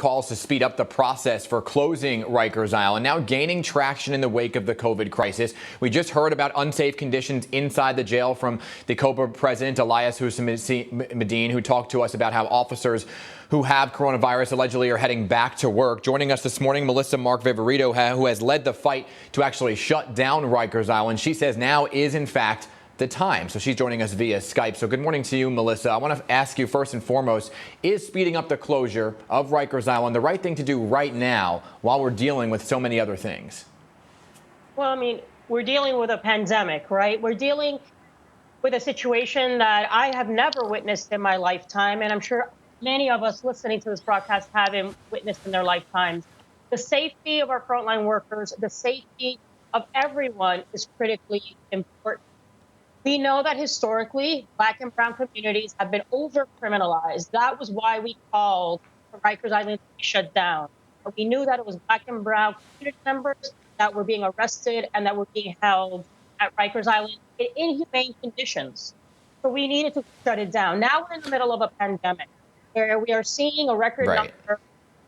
calls to speed up the process for closing Rikers Island, now gaining traction in the wake of the COVID crisis. We just heard about unsafe conditions inside the jail from the COBRA president, Elias Hussein-Medine, who talked to us about how officers who have coronavirus allegedly are heading back to work. Joining us this morning, Melissa Mark-Viverito, who has led the fight to actually shut down Rikers Island. She says now is, in fact, the time. So she's joining us via Skype. So good morning to you, Melissa. I want to ask you first and foremost, is speeding up the closure of Rikers Island the right thing to do right now while we're dealing with so many other things? Well, I mean, we're dealing with a pandemic, right? We're dealing with a situation that I have never witnessed in my lifetime, and I'm sure many of us listening to this broadcast haven't witnessed in their lifetimes. The safety of our frontline workers, the safety of everyone is critically important. We know that historically, Black and brown communities have been over-criminalized. That was why we called for Rikers Island to be shut down. But we knew that it was Black and brown community members that were being arrested and that were being held at Rikers Island in inhumane conditions. So we needed to shut it down. Now we're in the middle of a pandemic where we are seeing a record number of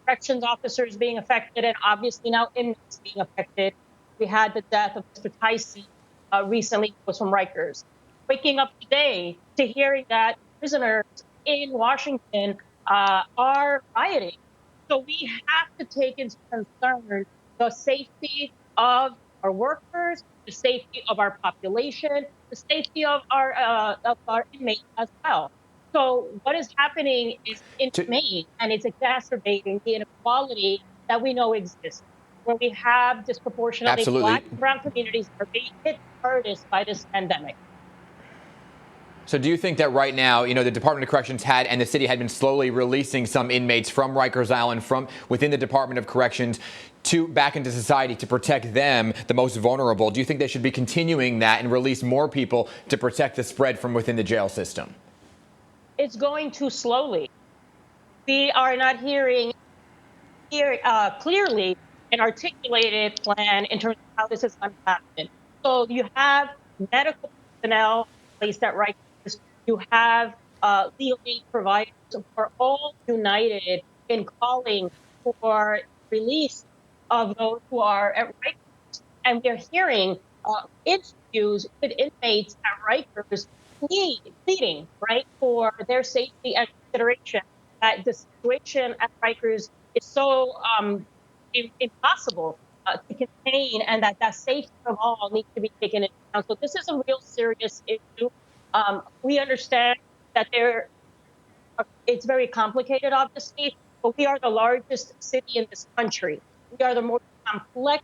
corrections officers being affected and obviously now inmates being affected. We had the death of Mr. Tyson recently, was from Rikers. Waking up today to hearing that prisoners in Washington are rioting. So we have to take into concern the safety of our workers, the safety of our population, the safety of our inmates as well. So what is happening is inhumane, and it's exacerbating the inequality that we know exists, where we have disproportionately Black and brown communities are being hit hardest by this pandemic. So do you think that right now, the Department of Corrections and the city had been slowly releasing some inmates from Rikers Island, from within the Department of Corrections, back into society to protect them, the most vulnerable? Do you think they should be continuing that and release more people to protect the spread from within the jail system? It's going too slowly. We are not hearing clearly an articulated plan in terms of how this is going to happen. So you have medical personnel placed at Rikers. You have legal aid providers who are all united in calling for release of those who are at Rikers. And we're hearing interviews with inmates at Rikers pleading, right, for their safety and consideration, that the situation at Rikers is so impossible to contain, and that safety of all needs to be taken into account. So this is a real serious issue. We understand that it's very complicated, obviously, but we are the largest city in this country. We are the most complex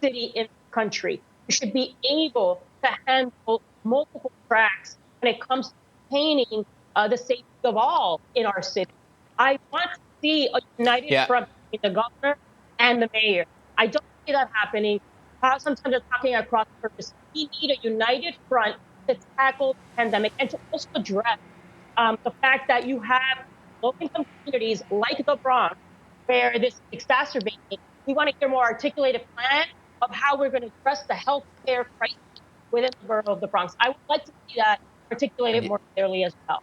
city in the country. We should be able to handle multiple tracks when it comes to maintaining the safety of all in our city. I want to see a united front between the governor and the mayor. I don't see that happening. Sometimes they're talking across purpose. We need a united front to tackle the pandemic and to also address the fact that you have low-income communities like the Bronx where this is exacerbating. We want to hear a more articulated plan of how we're going to address the health care crisis within the borough of the Bronx. I would like to see that articulated more clearly as well.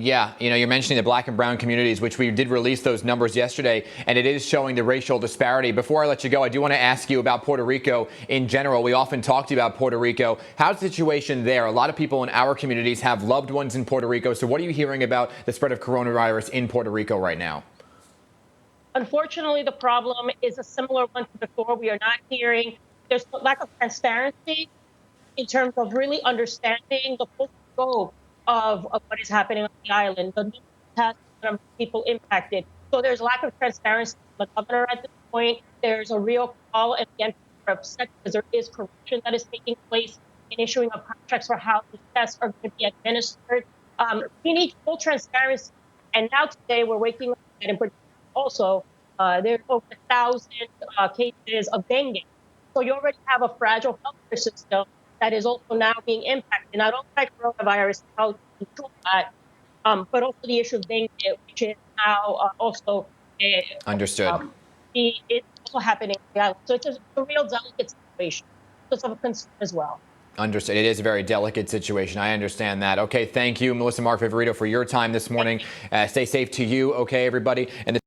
Yeah, you're mentioning the Black and brown communities, which we did release those numbers yesterday, and it is showing the racial disparity. Before I let you go, I do want to ask you about Puerto Rico in general. We often talk to you about Puerto Rico. How's the situation there? A lot of people in our communities have loved ones in Puerto Rico. So what are you hearing about the spread of coronavirus in Puerto Rico right now? Unfortunately, the problem is a similar one to before. We are not hearing, there's a lack of transparency in terms of really understanding the full scope of what is happening on the island, the number of people impacted. So there's a lack of transparency from the governor at this point. There's a real call, and again, we're upset because there is corruption that is taking place in issuing of contracts for how the tests are going to be administered. We need full transparency. And now today we're waking up and also there's over 1,000 cases of dengue. So you already have a fragile healthcare system that is also now being impacted, not only by coronavirus, how to control that, but also the issue of dengue, which is now also understood. It's also happening. So it's a real delicate situation. So it's of a concern as well. Understood. It is a very delicate situation. I understand that. Okay, thank you, Melissa Mark-Viverito, for your time this morning. Stay safe to you, okay, everybody. And